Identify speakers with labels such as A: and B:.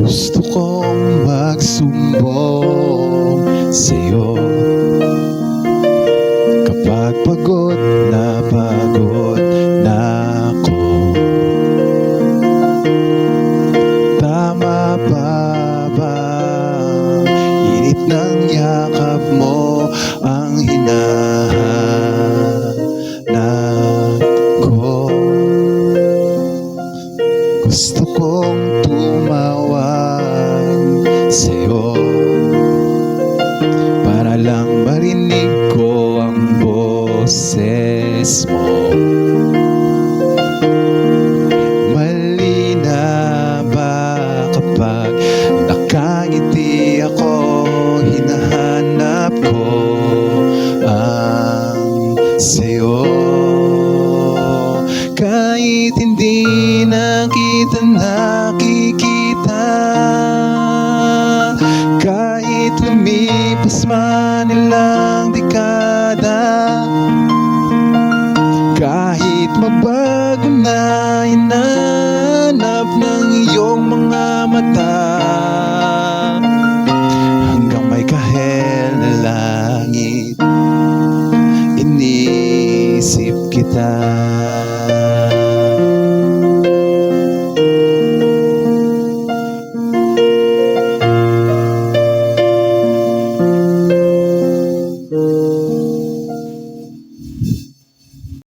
A: Gusto kong magsumbong sa'yo kapag pagod na ako. Tama pa ba init ng yakap mo ang hinahanap ko? Gusto kong tumawag sa'yo para lang marinig ko ang boses mo. Mali na ba kapag nakangiti ako, hinahanap ko ang sa'yo? Kahit hindi na kita nakikita, kahit lumipas man